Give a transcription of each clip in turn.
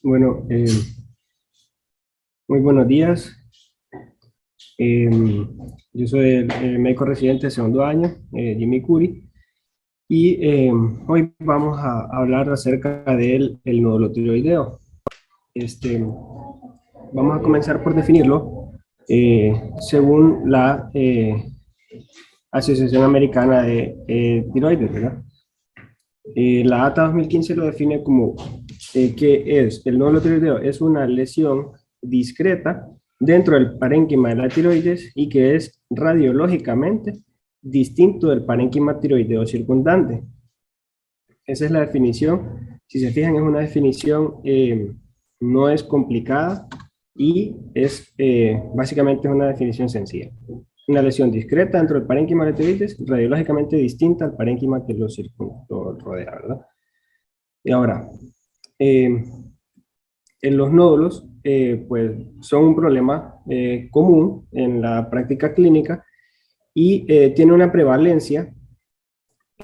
Bueno, muy buenos días. Eh, yo soy el médico residente de segundo año, Jimmy Curi, y hoy vamos a hablar acerca del el nódulo tiroideo. Este, Vamos a comenzar por definirlo según la Asociación Americana de Tiroides, ¿verdad? La ATA 2015 lo define como que es el nódulo tiroideo, es una lesión discreta dentro del parénquima de la tiroides y que es radiológicamente distinto del parénquima tiroideo circundante. Esa es la definición. Si se fijan, es una definición, no es complicada y es básicamente es una definición sencilla. Una lesión discreta dentro del parénquima de la tiroides, radiológicamente distinta al parénquima que lo rodea, ¿verdad? Y ahora, eh, en los nódulos, pues son un problema común en la práctica clínica y tiene una prevalencia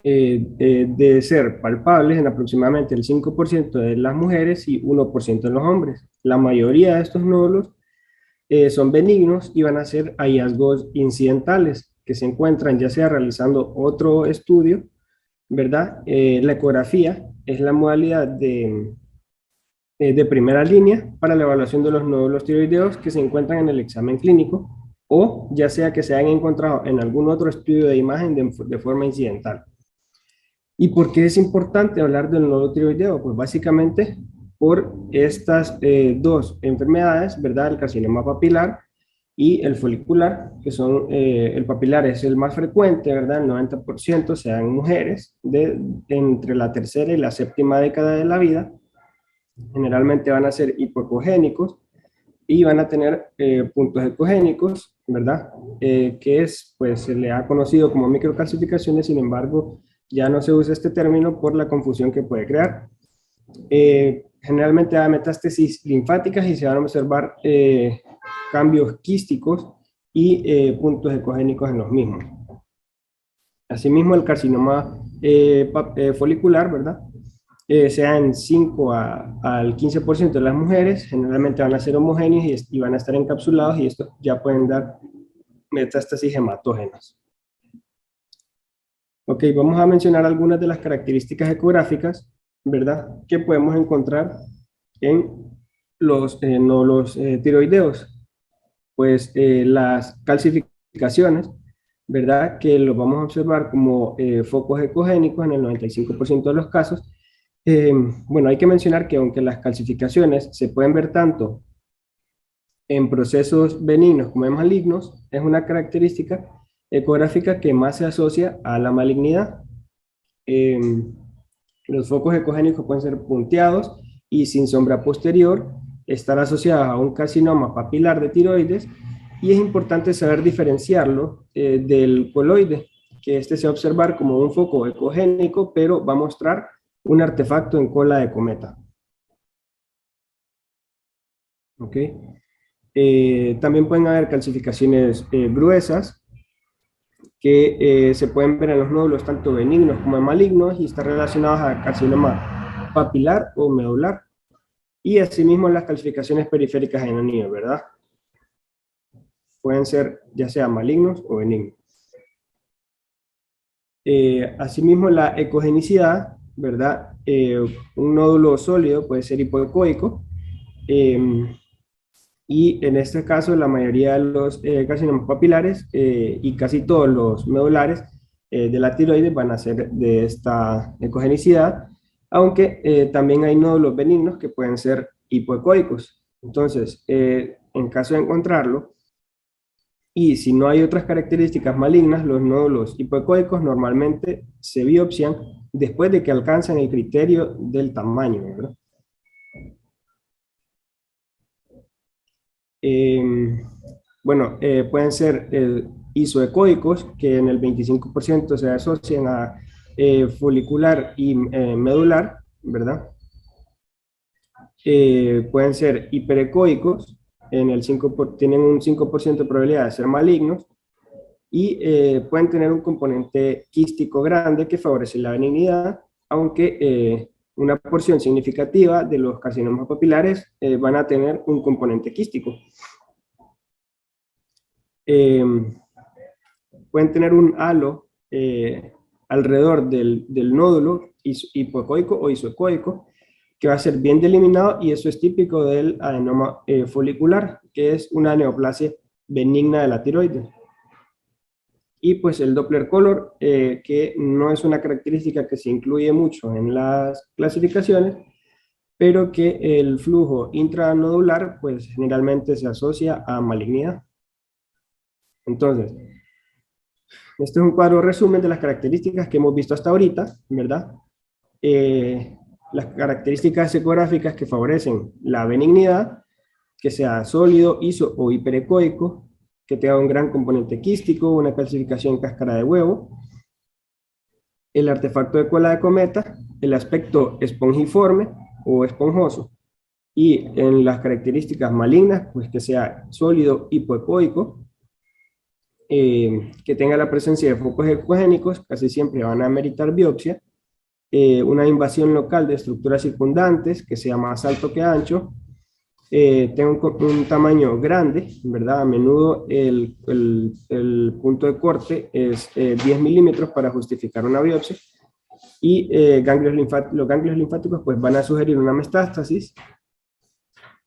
de ser palpables en aproximadamente el 5% de las mujeres y 1% de los hombres. La mayoría de estos nódulos son benignos y van a ser hallazgos incidentales que se encuentran ya sea realizando otro estudio, ¿verdad? La ecografía es la modalidad de primera línea para la evaluación de los nódulos tiroideos que se encuentran en el examen clínico o ya sea que se hayan encontrado en algún otro estudio de imagen de forma incidental. ¿Y por qué es importante hablar del nódulo tiroideo? Pues básicamente por estas dos enfermedades, ¿verdad? El carcinoma papilar y el folicular, que son, el papilar es el más frecuente, ¿verdad? El 90% se da en mujeres entre la tercera y la séptima década de la vida. Generalmente van a ser hipoecogénicos y van a tener puntos ecogénicos, ¿verdad? Que es, pues se le ha conocido como microcalcificaciones, sin embargo, ya no se usa este término por la confusión que puede crear. Generalmente hay metástasis linfáticas y se van a observar cambios quísticos y puntos ecogénicos en los mismos. Asimismo, el carcinoma folicular, ¿verdad? Sea en 5 al 15% de las mujeres, generalmente van a ser homogéneos y van a estar encapsulados y estos ya pueden dar metástasis hematógenas. Ok, vamos a mencionar algunas de las características ecográficas, ¿verdad? Que podemos encontrar en los nódulos tiroideos. Pues las calcificaciones, ¿verdad? Que lo vamos a observar como focos ecogénicos en el 95% de los casos. Bueno, hay que mencionar que aunque las calcificaciones se pueden ver tanto en procesos benignos como en malignos, es una característica ecográfica que más se asocia a la malignidad. Eh, los focos ecogénicos pueden ser punteados y sin sombra posterior, estar asociados a un carcinoma papilar de tiroides y es importante saber diferenciarlo del coloide, que este se va a observar como un foco ecogénico, pero va a mostrar un artefacto en cola de cometa. ¿Ok? También pueden haber calcificaciones gruesas que se pueden ver en los nódulos tanto benignos como malignos y están relacionados a carcinoma papilar o medular. Y asimismo las calcificaciones periféricas en el niño, ¿verdad? Pueden ser ya sea malignos o benignos. Asimismo la ecogenicidad, ¿verdad? Un nódulo sólido puede ser hipoecoico. Y en este caso la mayoría de los carcinomas papilares y casi todos los medulares de la tiroides van a ser de esta ecogenicidad, aunque también hay nódulos benignos que pueden ser hipoecoicos. Entonces, en caso de encontrarlo, y si no hay otras características malignas, los nódulos hipoecoicos normalmente se biopsian después de que alcanzan el criterio del tamaño, ¿verdad? Bueno, pueden ser isoecoicos, que en el 25% se asocian a folicular y medular, ¿verdad? Pueden ser hiperecoicos, tienen un 5% de probabilidad de ser malignos, y pueden tener un componente quístico grande que favorece la benignidad, aunque una porción significativa de los carcinomas papilares van a tener un componente quístico. Eh, Pueden tener un halo alrededor del nódulo hipoecoico o isoecoico, que va a ser bien delimitado, y eso es típico del adenoma folicular, que es una neoplasia benigna de la tiroides. Y pues el Doppler color, que no es una característica que se incluye mucho en las clasificaciones, pero que el flujo intranodular pues generalmente se asocia a malignidad. Entonces, este es un cuadro resumen de las características que hemos visto hasta ahorita, ¿verdad? Las características ecográficas que favorecen la benignidad, que sea sólido, iso o hiperecoico, que tenga un gran componente quístico, una calcificación cáscara de huevo, el artefacto de cola de cometa, el aspecto espongiforme o esponjoso, y en las características malignas, pues que sea sólido hipoecoico, que tenga la presencia de focos ecogénicos, casi siempre van a meritar biopsia, una invasión local de estructuras circundantes, que sea más alto que ancho, tenga un tamaño grande, ¿verdad? A menudo el punto de corte es 10 milímetros para justificar una biopsia, y los ganglios linfáticos pues van a sugerir una metástasis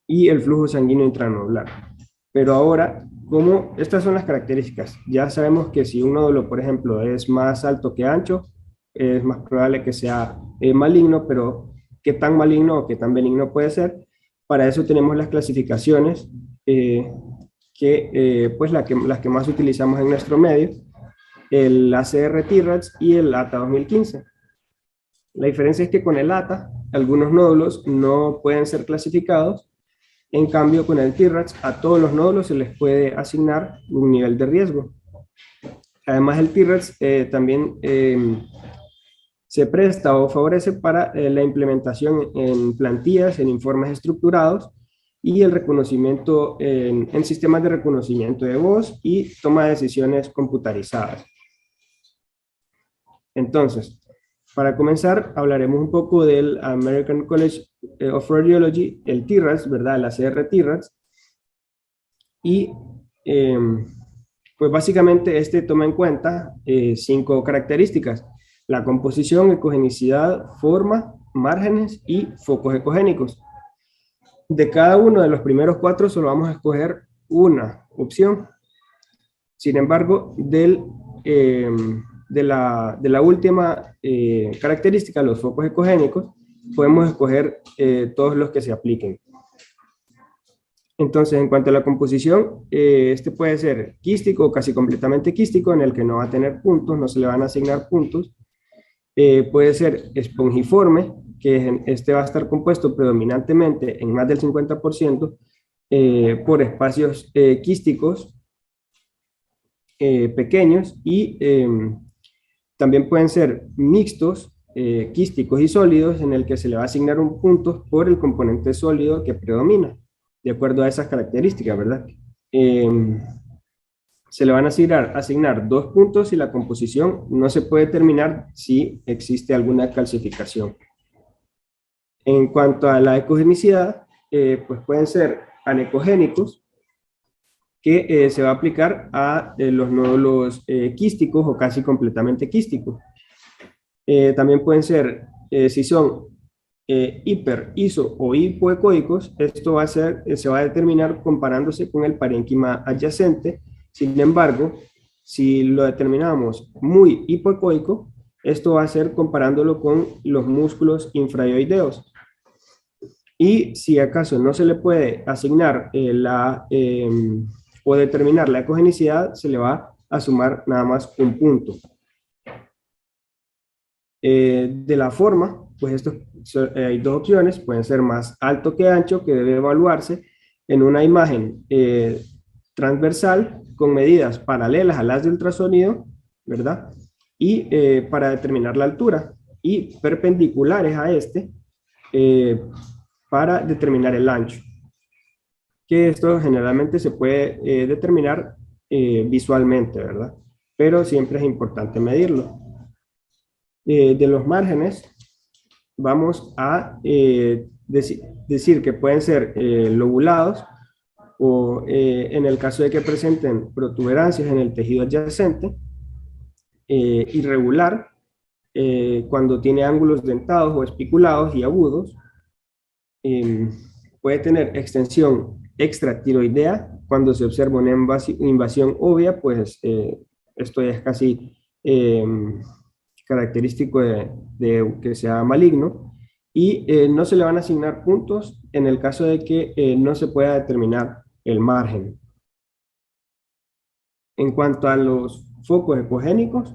y el flujo sanguíneo intranodular. Pero ahora, como estas son las características, ya sabemos que si un nódulo, por ejemplo, es más alto que ancho, es más probable que sea maligno, pero ¿qué tan maligno o qué tan benigno puede ser? Para eso tenemos las clasificaciones, pues las que más utilizamos en nuestro medio, el ACR-TRADS y el ATA 2015. La diferencia es que con el ATA, algunos nódulos no pueden ser clasificados. En cambio, con el TRADS, a todos los nódulos se les puede asignar un nivel de riesgo. Además, el TRADS también se presta o favorece para la implementación en plantillas, en informes estructurados, y el reconocimiento en sistemas de reconocimiento de voz y toma de decisiones computarizadas. Entonces, para comenzar, hablaremos un poco del American College of Radiology, el TRADS, ¿verdad? El ACR-TRADS. Y pues básicamente este toma en cuenta 5 características: la composición, ecogenicidad, forma, márgenes y focos ecogénicos. De cada uno de los primeros 4 solo vamos a escoger una opción. Sin embargo, de la última característica, los focos ecogénicos, podemos escoger todos los que se apliquen. Entonces, en cuanto a la composición, este puede ser quístico o casi completamente quístico, en el que no va a tener puntos, no se le van a asignar puntos. Puede ser espongiforme, que este va a estar compuesto predominantemente en más del 50% por espacios quísticos pequeños, y también pueden ser mixtos, quísticos y sólidos, en el que se le va a asignar un punto por el componente sólido que predomina, de acuerdo a esas características, ¿verdad? Se le van a asignar 2 puntos y la composición no se puede determinar si existe alguna calcificación. En cuanto a la ecogenicidad, pues pueden ser anecogénicos, que se va a aplicar a los nódulos quísticos o casi completamente quísticos. También pueden ser, si son hiper, iso o hipoecoicos, esto se va a determinar comparándose con el parénquima adyacente. Sin embargo, si lo determinamos muy hipoecoico, esto va a ser comparándolo con los músculos infraioideos. Y si acaso no se le puede asignar o determinar la ecogenicidad, se le va a sumar nada más un punto. De la forma, pues hay 2 opciones, pueden ser más alto que ancho, que debe evaluarse en una imagen transversal con medidas paralelas a las de ultrasonido, ¿verdad? Y para determinar la altura, y perpendiculares a para determinar el ancho, que esto generalmente se puede determinar visualmente, ¿verdad? Pero siempre es importante medirlo. De los márgenes, vamos a decir que pueden ser lobulados o en el caso de que presenten protuberancias en el tejido adyacente, irregular, cuando tiene ángulos dentados o espiculados y agudos, eh, puede tener extensión extratiroidea. Cuando se observa una invasión obvia, pues esto ya es casi característico de que sea maligno. Y no se le van a asignar puntos en el caso de que no se pueda determinar el margen. En cuanto a los focos ecogénicos,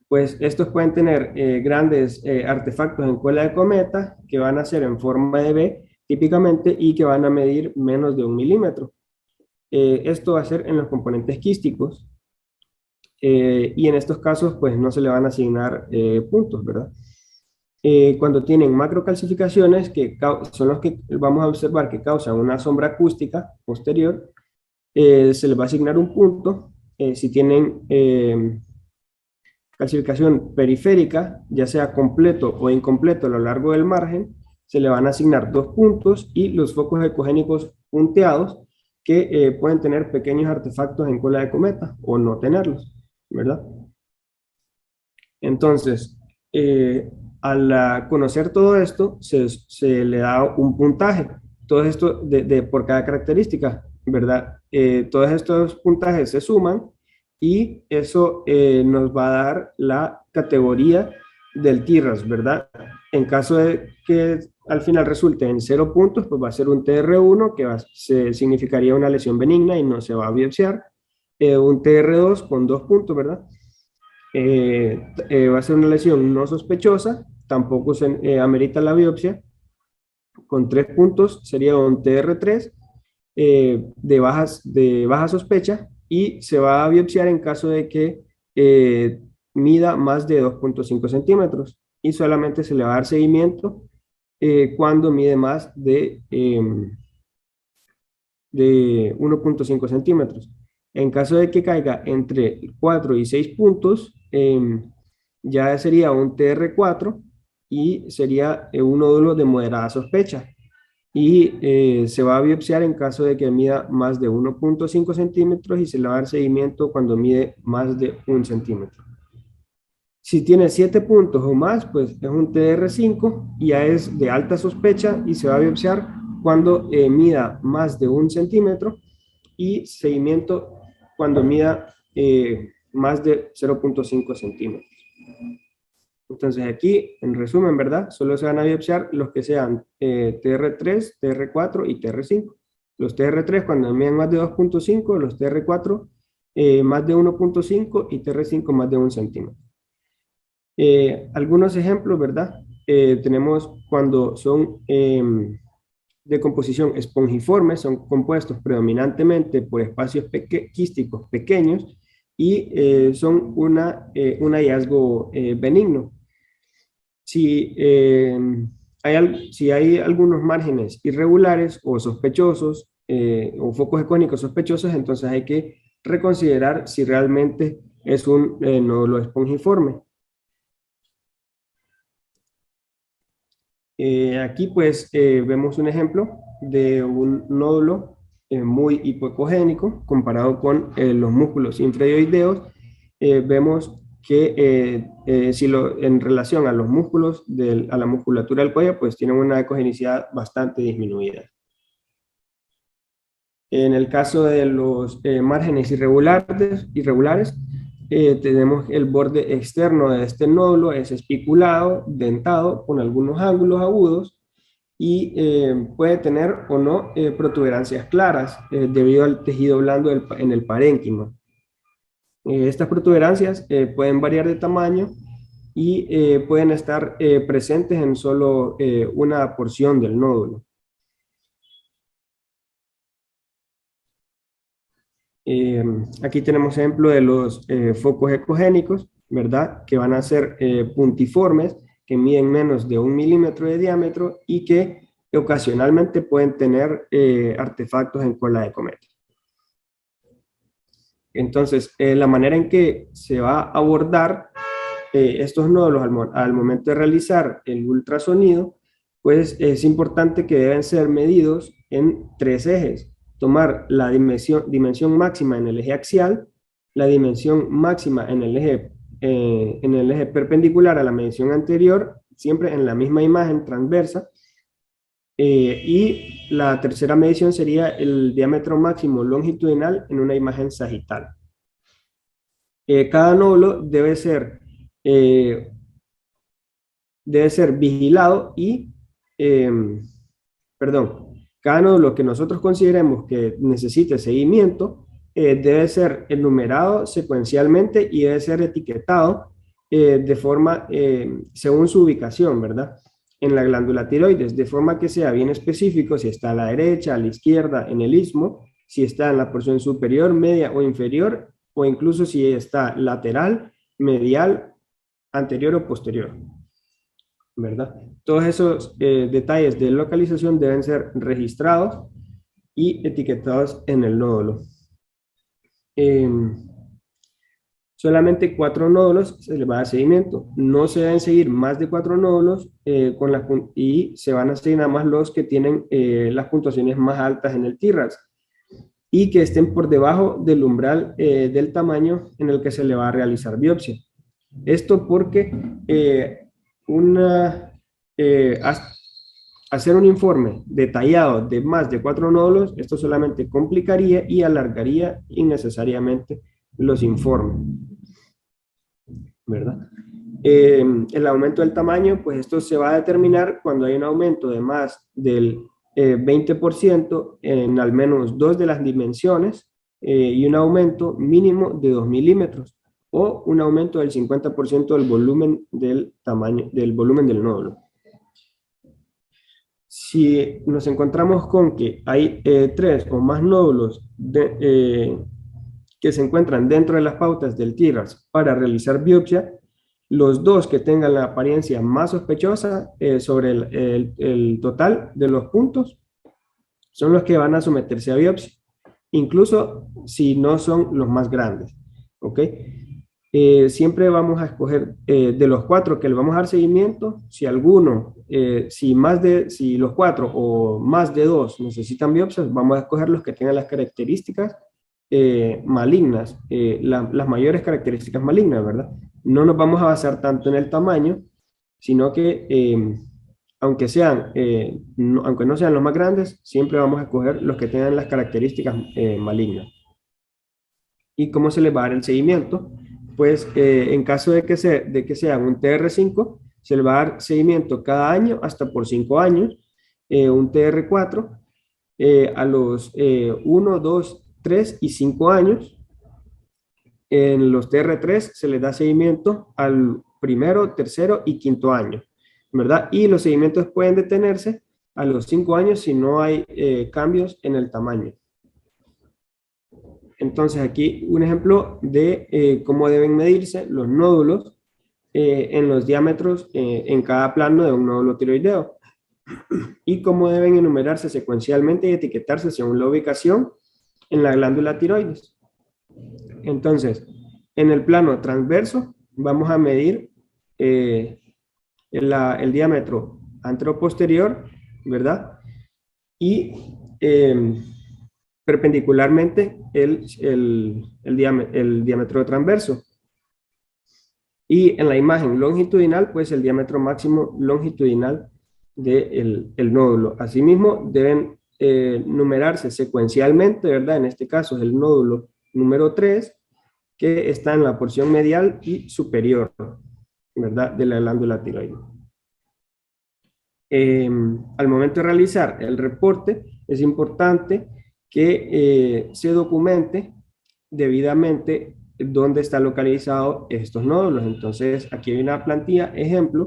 pues estos pueden tener grandes artefactos en cola de cometa que van a ser en forma de V típicamente y que van a medir menos de 1 milímetro. Esto va a ser en los componentes quísticos y en estos casos pues no se le van a asignar puntos, ¿verdad? Cuando tienen macrocalcificaciones, que son los que vamos a observar que causan una sombra acústica posterior, se les va a asignar un punto. Si tienen calcificación periférica, ya sea completo o incompleto a lo largo del margen, se le van a asignar 2 puntos, y los focos ecogénicos punteados, que pueden tener pequeños artefactos en cola de cometa o no tenerlos, ¿verdad? Entonces, al conocer todo esto, se le da un puntaje. Todo esto por cada característica, ¿verdad? Todos estos puntajes se suman y eso nos va a dar la categoría del TIRAS, ¿verdad? En caso de que al final resulte en 0 puntos, pues va a ser un TR1, que significaría una lesión benigna y no se va a biopsiar. Un TR2 con 2 puntos, ¿verdad? Va a ser una lesión no sospechosa, tampoco se amerita la biopsia. Con 3 puntos sería un TR3 de baja sospecha, y se va a biopsiar en caso de que mida más de 2,5 centímetros, y solamente se le va a dar seguimiento cuando mide más de 1,5 centímetros. En caso de que caiga entre 4 y 6 puntos, ya sería un TR4 y sería un nódulo de moderada sospecha. Y se va a biopsiar en caso de que mida más de 1,5 centímetros, y se le va a dar seguimiento cuando mide más de 1 centímetro. Si tiene 7 puntos o más, pues es un TR5 y ya es de alta sospecha, y se va a biopsiar cuando mida más de 1 centímetro, y seguimiento cuando mida más de 0,5 centímetros. Entonces aquí, en resumen, ¿verdad? Solo se van a biopsiar los que sean TR3, TR4 y TR5. Los TR3 cuando miden más de 2,5, los TR4 más de 1,5 y TR5 más de 1 centímetro. Algunos ejemplos, ¿verdad? Tenemos cuando son de composición espongiforme, son compuestos predominantemente por espacios quísticos pequeños, y son un hallazgo benigno. Si hay algunos márgenes irregulares o sospechosos, o focos ecónicos sospechosos, entonces hay que reconsiderar si realmente es un nódulo espongiforme. Aquí pues vemos un ejemplo de un nódulo muy hipoecogénico comparado con los músculos infradioideos. Vemos que en relación a los músculos, a la musculatura del cuello, pues tienen una ecogenicidad bastante disminuida. En el caso de los márgenes irregulares, tenemos el borde externo de este nódulo, es espiculado, dentado, con algunos ángulos agudos, y puede tener o no protuberancias claras debido al tejido blando en el parénquima. Estas protuberancias pueden variar de tamaño y pueden estar presentes en solo una porción del nódulo. Aquí tenemos ejemplo de los focos ecogénicos, ¿verdad? Que van a ser puntiformes, que miden menos de 1 milímetro de diámetro y que ocasionalmente pueden tener artefactos en cola de cometa. Entonces, la manera en que se va a abordar estos nódulos al momento de realizar el ultrasonido, pues es importante que deben ser medidos en tres ejes. Tomar la dimensión máxima en el eje axial, la dimensión máxima en el eje perpendicular a la medición anterior, siempre en la misma imagen transversa, y la tercera medición sería el diámetro máximo longitudinal en una imagen sagital. Cada nódulo eh, debe ser vigilado y, perdón, cada nódulo que nosotros consideremos que necesite seguimiento debe ser enumerado secuencialmente y debe ser etiquetado de forma, según su ubicación, ¿verdad? En la glándula tiroides, de forma que sea bien específico si está a la derecha, a la izquierda, en el istmo, si está en la porción superior, media o inferior, o incluso si está lateral, medial, anterior o posterior, ¿verdad? Todos esos detalles de localización deben ser registrados y etiquetados en el nódulo. Solamente 4 nódulos se les va a dar seguimiento. No se deben seguir más de 4 nódulos y se van a seguir nada más los que tienen las puntuaciones más altas en el TIRAS y que estén por debajo del umbral del tamaño en el que se le va a realizar biopsia. Esto porque hacer un informe detallado de más de 4 nódulos, esto solamente complicaría y alargaría innecesariamente los informes, ¿verdad? El aumento del tamaño, pues esto se va a determinar cuando hay un aumento de más del 20% en al menos 2 de las dimensiones y un aumento mínimo de 2 milímetros o un aumento del 50% del volumen del tamaño, del volumen del nódulo. Si nos encontramos con que hay 3 o más nódulos que se encuentran dentro de las pautas del TIRAS para realizar biopsia, los 2 que tengan la apariencia más sospechosa sobre el total de los puntos son los que van a someterse a biopsia, incluso si no son los más grandes, ¿ok? Siempre vamos a escoger de los 4 que le vamos a dar seguimiento, si alguno, si los 4 o más de 2 necesitan biopsias, vamos a escoger los que tengan las características malignas, las mayores características malignas, ¿verdad? No nos vamos a basar tanto en el tamaño, sino que aunque no sean los más grandes, siempre vamos a escoger los que tengan las características malignas. ¿Y cómo se les va a dar el seguimiento? Pues en caso de que sean un TR5, se le va a dar seguimiento cada año hasta por 5 años, un TR4 a los 1, 2, 3 y 5 años. En los TR3 se les da seguimiento al primero, tercero y quinto año, ¿verdad? Y los seguimientos pueden detenerse a los 5 años si no hay cambios en el tamaño. Entonces aquí un ejemplo de cómo deben medirse los nódulos en los diámetros en cada plano de un nódulo tiroideo y cómo deben enumerarse secuencialmente y etiquetarse según la ubicación en la glándula tiroides. Entonces, en el plano transverso vamos a medir el diámetro anteroposterior, ¿verdad? Y perpendicularmente el diámetro transverso. Y en la imagen longitudinal, pues el diámetro máximo longitudinal del nódulo. Asimismo, deben numerarse secuencialmente, ¿verdad? En este caso es el nódulo número 3, que está en la porción medial y superior, ¿verdad? De la glándula tiroides. Al momento de realizar el reporte, es importante que se documente debidamente dónde están localizados estos nódulos. Entonces, aquí hay una plantilla ejemplo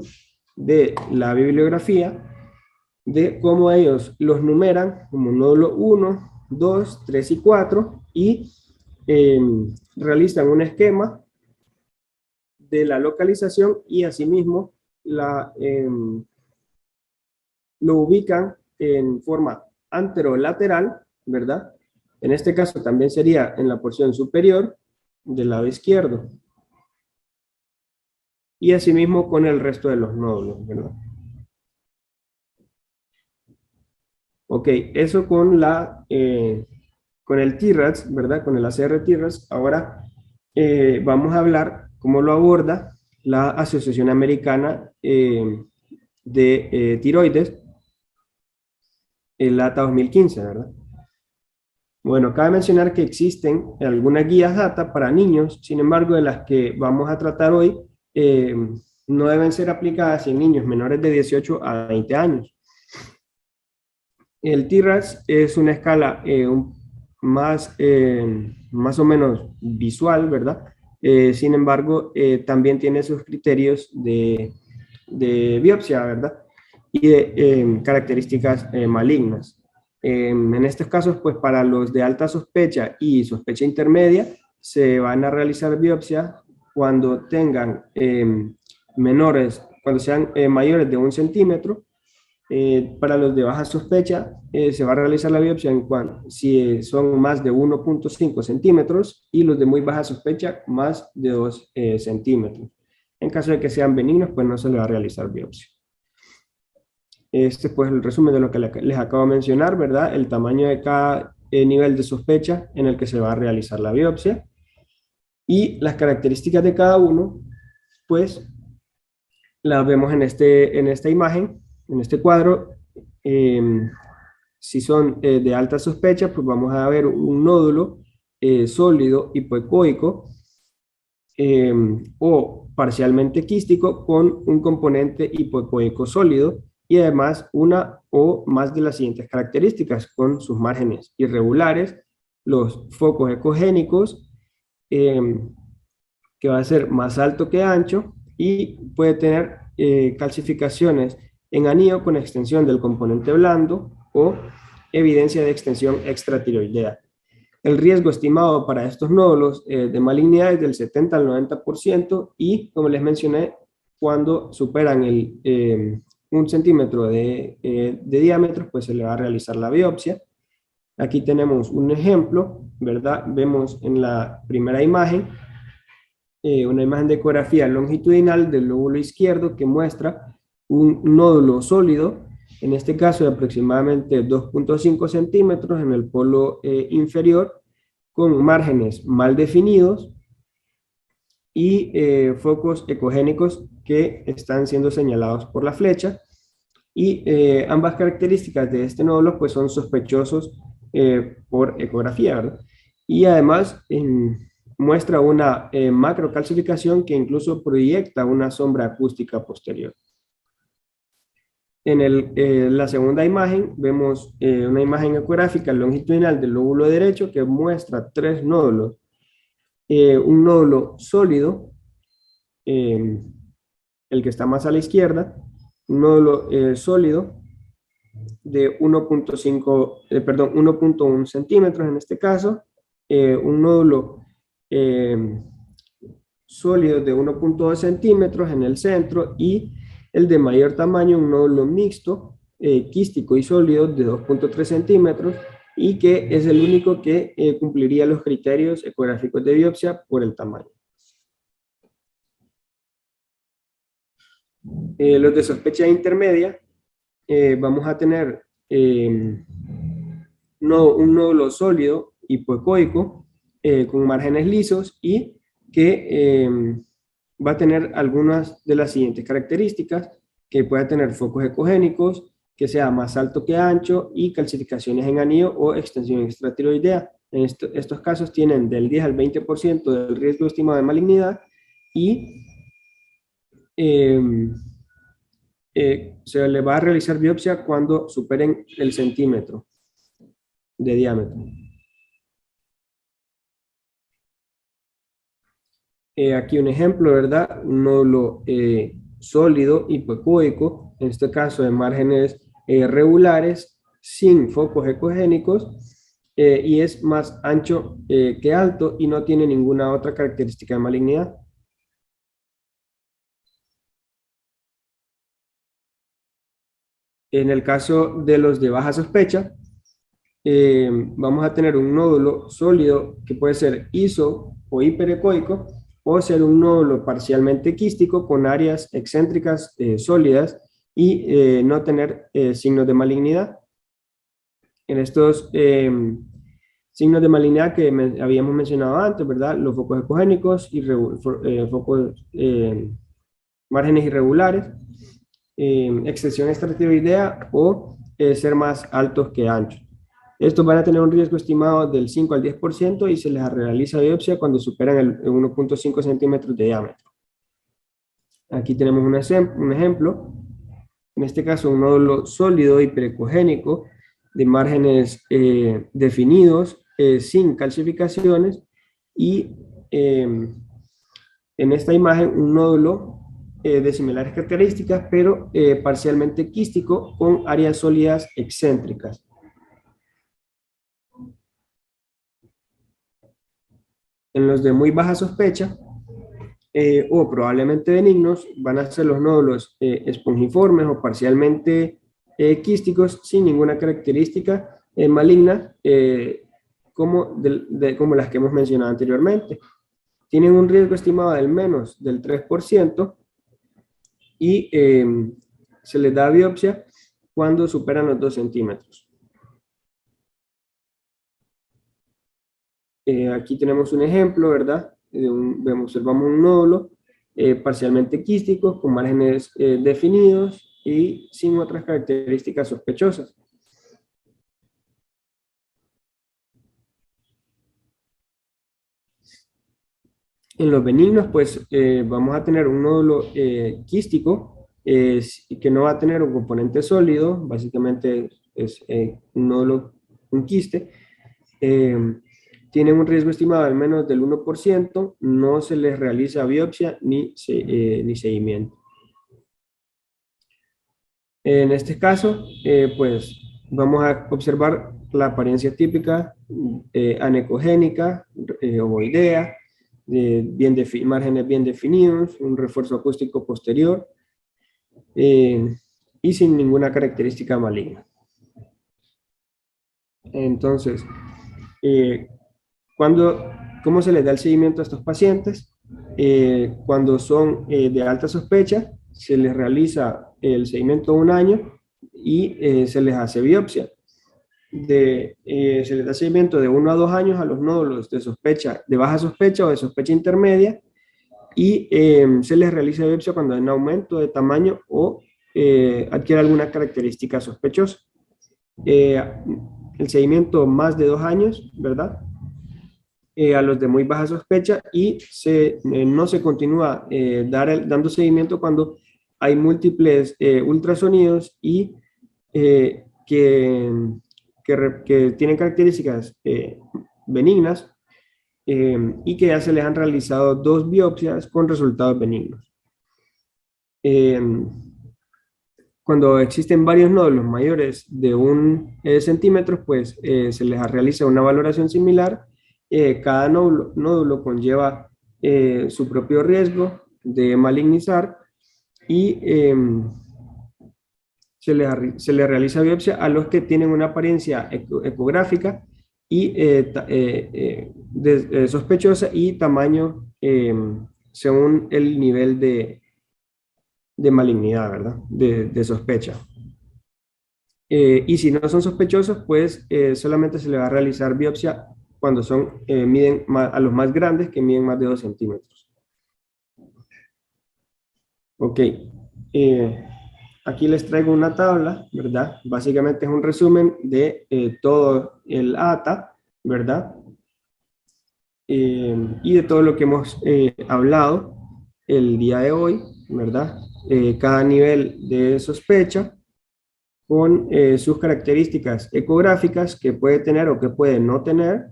de la bibliografía de cómo ellos los numeran como nódulo 1, 2, 3 y 4 y realizan un esquema de la localización y asimismo lo ubican en forma anterolateral, ¿verdad? En este caso también sería en la porción superior del lado izquierdo. y asimismo con el resto de los nódulos, ¿verdad? Ok, eso con el TRAS, ¿verdad? Con el ACR TRAS. Ahora vamos a hablar cómo lo aborda la Asociación Americana de Tiroides, el ATA 2015, ¿verdad? Bueno, cabe mencionar que existen algunas guías DATA para niños, sin embargo, de las que vamos a tratar hoy, eh, no deben ser aplicadas en niños menores de 18 a 20 años. El TRAS es una escala más o menos visual, ¿verdad? Sin embargo, también tiene sus criterios de biopsia, ¿verdad? Y de características malignas. En estos casos, pues para los de alta sospecha y sospecha intermedia, se van a realizar biopsias cuando tengan cuando sean mayores de 1 centímetro. Para los de baja sospecha, se va a realizar la biopsia si son más de 1,5 centímetros y los de muy baja sospecha más de 2 centímetros. En caso de que sean benignos, pues no se le va a realizar biopsia. Este pues el resumen de lo que les acabo de mencionar, ¿verdad? El tamaño de cada nivel de sospecha en el que se va a realizar la biopsia y las características de cada uno, pues las vemos en esta imagen, en este cuadro. Si son de alta sospecha, pues vamos a ver un nódulo sólido hipoecoico o parcialmente quístico con un componente hipoecoico sólido y además una o más de las siguientes características con sus márgenes irregulares, los focos ecogénicos, que va a ser más alto que ancho y puede tener calcificaciones en anillo con extensión del componente blando o evidencia de extensión extratiroidea. El riesgo estimado para estos nódulos de malignidad es del 70 al 90% y, como les mencioné, cuando superan el 1 centímetro de diámetro, pues se le va a realizar la biopsia. Aquí tenemos un ejemplo, ¿verdad? Vemos en la primera imagen una imagen de ecografía longitudinal del lóbulo izquierdo que muestra un nódulo sólido, en este caso de aproximadamente 2,5 centímetros en el polo inferior, con márgenes mal definidos y focos ecogénicos que están siendo señalados por la flecha. Y ambas características de este nódulo pues son sospechosos por ecografía, ¿verdad? Y además muestra una macrocalcificación que incluso proyecta una sombra acústica posterior. En la segunda imagen vemos una imagen ecográfica longitudinal del lóbulo derecho que muestra 3 nódulos. Un nódulo sólido, el que está más a la izquierda, un nódulo sólido de 1,1 centímetros en este caso, un nódulo sólido de 1,2 centímetros en el centro y el de mayor tamaño, un nódulo mixto, quístico y sólido de 2,3 centímetros y que es el único que cumpliría los criterios ecográficos de biopsia por el tamaño. Los de sospecha intermedia, vamos a tener un nódulo sólido hipoecoico con márgenes lisos y que va a tener algunas de las siguientes características, que pueda tener focos ecogénicos, que sea más alto que ancho y calcificaciones en anillo o extensión extratiroidea. En estos casos tienen del 10 al 20% del riesgo estimado de malignidad y se le va a realizar biopsia cuando superen el centímetro de diámetro. Aquí un ejemplo, ¿verdad? Un nódulo sólido hipoecoico, en este caso de márgenes regulares, sin focos ecogénicos, y es más ancho que alto y no tiene ninguna otra característica de malignidad. En el caso de los de baja sospecha, vamos a tener un nódulo sólido que puede ser iso o hiperecoico, o ser un nódulo parcialmente quístico con áreas excéntricas sólidas y no tener signos de malignidad. En estos signos de malignidad que habíamos mencionado antes, ¿verdad? Los focos ecogénicos, focos, márgenes irregulares, extensión estratiloidea o ser más altos que anchos. Estos van a tener un riesgo estimado del 5 al 10% y se les realiza biopsia cuando superan el 1.5 centímetros de diámetro. Aquí tenemos un ejemplo, en este caso un nódulo sólido hiperecogénico de márgenes definidos, sin calcificaciones, y en esta imagen un nódulo de similares características, pero parcialmente quístico con áreas sólidas excéntricas. En los de muy baja sospecha, o probablemente benignos, van a ser los nódulos espongiformes o parcialmente quísticos sin ninguna característica maligna, como las que hemos mencionado anteriormente. Tienen un riesgo estimado del menos del 3% y se les da biopsia cuando superan los 2 centímetros. Aquí tenemos un ejemplo, ¿verdad? Observamos un nódulo parcialmente quístico, con márgenes definidos y sin otras características sospechosas. En los benignos, pues vamos a tener un nódulo quístico que no va a tener un componente sólido, básicamente es un nódulo, un quiste. Tienen un riesgo estimado al menos del 1%, no se les realiza biopsia ni seguimiento. En este caso, pues vamos a observar la apariencia típica anecogénica, ovoidea, márgenes bien definidos, un refuerzo acústico posterior y sin ninguna característica maligna. Entonces, eh, ¿cómo se les da el seguimiento a estos pacientes? Cuando son de alta sospecha, se les realiza el seguimiento de un año y se les hace biopsia. Se les da seguimiento de 1 a 2 años a los nódulos de sospecha, de baja sospecha o de sospecha intermedia, y se les realiza biopsia cuando hay un aumento de tamaño o adquiere alguna característica sospechosa. El seguimiento más de 2 años, ¿verdad? A los de muy baja sospecha, y no se continúa dando seguimiento cuando hay múltiples ultrasonidos y que tienen características benignas y que ya se les han realizado 2 biopsias con resultados benignos. Cuando existen varios nódulos mayores de 1 centímetro, pues se les realiza una valoración similar. Cada nódulo conlleva su propio riesgo de malignizar y se le realiza biopsia a los que tienen una apariencia ecográfica y sospechosa y tamaño según el nivel de malignidad, ¿verdad? De sospecha. Y si no son sospechosos, pues solamente se le va a realizar biopsia cuando miden a los más grandes, que miden más de 2 centímetros. Ok. Aquí les traigo una tabla, ¿verdad? Básicamente es un resumen de todo el ATA, ¿verdad? Y de todo lo que hemos hablado el día de hoy, ¿verdad? Cada nivel de sospecha con sus características ecográficas que puede tener o que puede no tener,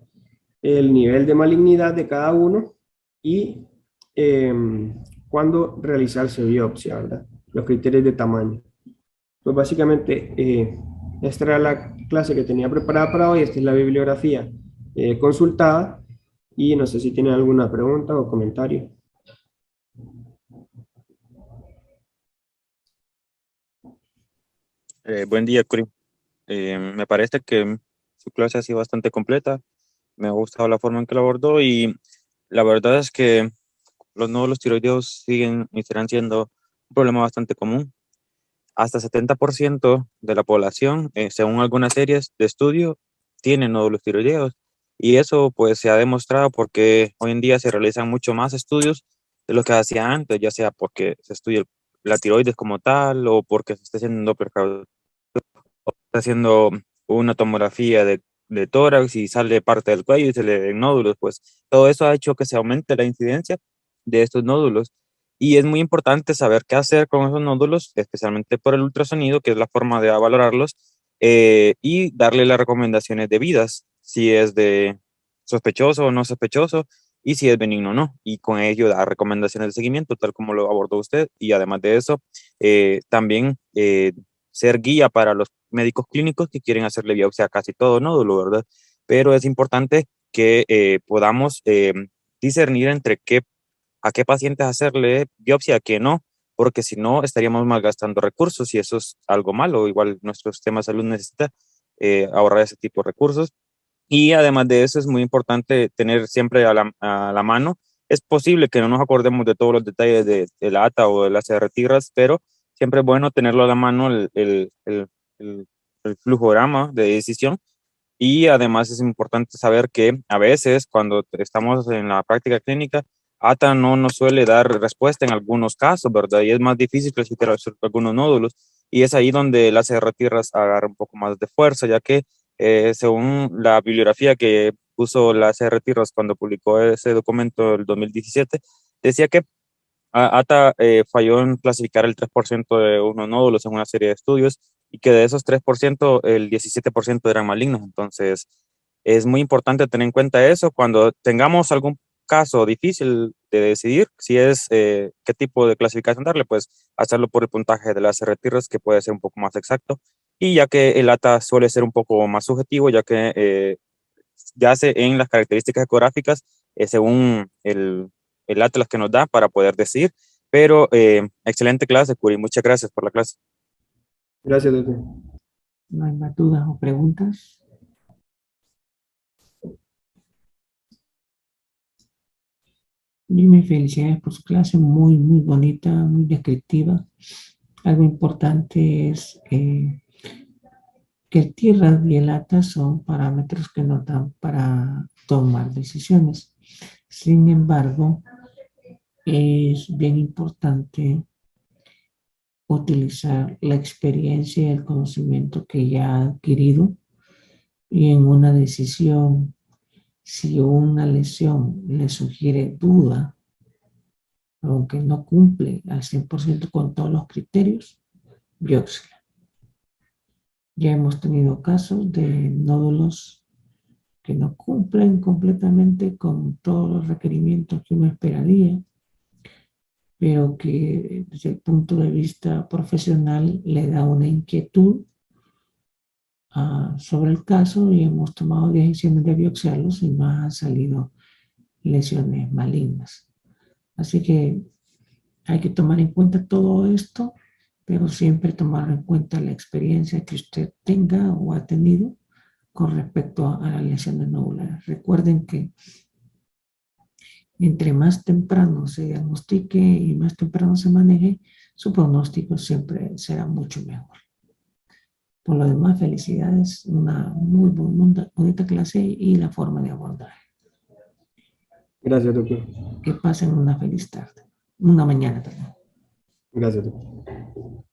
el nivel de malignidad de cada uno y cuándo realizarse biopsia, ¿verdad? Los criterios de tamaño. Pues básicamente esta era la clase que tenía preparada para hoy, esta es la bibliografía consultada y no sé si tienen alguna pregunta o comentario. Buen día, Curi. Me parece que su clase ha sido bastante completa. Me ha gustado la forma en que la abordó y la verdad es que los nódulos tiroideos siguen y serán siendo un problema bastante común. Hasta 70% de la población, según algunas series de estudio, tiene nódulos tiroideos. Y eso pues se ha demostrado porque hoy en día se realizan mucho más estudios de lo que hacía antes, ya sea porque se estudia la tiroides como tal o porque se está haciendo, está haciendo una tomografía de tórax y sale parte del cuello y se le ven nódulos. Pues todo eso ha hecho que se aumente la incidencia de estos nódulos. Y es muy importante saber qué hacer con esos nódulos, especialmente por el ultrasonido, que es la forma de valorarlos, y darle las recomendaciones debidas, si es de sospechoso o no sospechoso, y si es benigno o no. Y con ello dar recomendaciones de seguimiento, tal como lo abordó usted. Y además de eso, también ser guía para los médicos clínicos que quieren hacerle biopsia a casi todo nódulo, ¿verdad? Pero es importante que podamos discernir entre a qué pacientes hacerle biopsia, a qué no, porque si no estaríamos malgastando recursos y eso es algo malo. Igual nuestro sistema de salud necesita ahorrar ese tipo de recursos. Y además de eso es muy importante tener siempre a la mano. Es posible que no nos acordemos de todos los detalles de la ATA o de las CRT-RAS, pero siempre es bueno tenerlo a la mano el, el flujograma de decisión. Y además es importante saber que a veces cuando estamos en la práctica clínica, ATA no nos suele dar respuesta en algunos casos, ¿verdad? Y es más difícil clasificar algunos nódulos. Y es ahí donde la CRT-RAS agarra un poco más de fuerza, ya que según la bibliografía que puso la CRT-RAS cuando publicó ese documento en el 2017, decía que ATA falló en clasificar el 3% de unos nódulos en una serie de estudios y que de esos 3% el 17% eran malignos. Entonces, es muy importante tener en cuenta eso cuando tengamos algún caso difícil de decidir si es qué tipo de clasificación darle, pues hacerlo por el puntaje de las RTRs, que puede ser un poco más exacto. Y ya que el ATA suele ser un poco más subjetivo, ya que yace en las características ecográficas según el atlas que nos da para poder decir. Pero excelente clase, Curi. Muchas gracias por la clase. Gracias, doctor. ¿No hay más dudas o preguntas? Dime, felicidades por su clase, muy, muy bonita, muy descriptiva. Algo importante es que el tierra y el ATA son parámetros que nos dan para tomar decisiones. Sin embargo, es bien importante utilizar la experiencia y el conocimiento que ya ha adquirido y en una decisión, si una lesión le sugiere duda, aunque no cumple al 100% con todos los criterios, biopsia. Ya hemos tenido casos de nódulos que no cumplen completamente con todos los requerimientos que uno esperaría, pero que desde el punto de vista profesional le da una inquietud sobre el caso y hemos tomado decisiones de biopsiarlos y no han salido lesiones malignas. Así que hay que tomar en cuenta todo esto, pero siempre tomar en cuenta la experiencia que usted tenga o ha tenido con respecto a las lesiones nodulares. Recuerden que entre más temprano se diagnostique y más temprano se maneje, su pronóstico siempre será mucho mejor. Por lo demás, felicidades, una muy bonita clase y la forma de abordar. Gracias, doctor. Que pasen una feliz tarde, una mañana también. Gracias, doctor.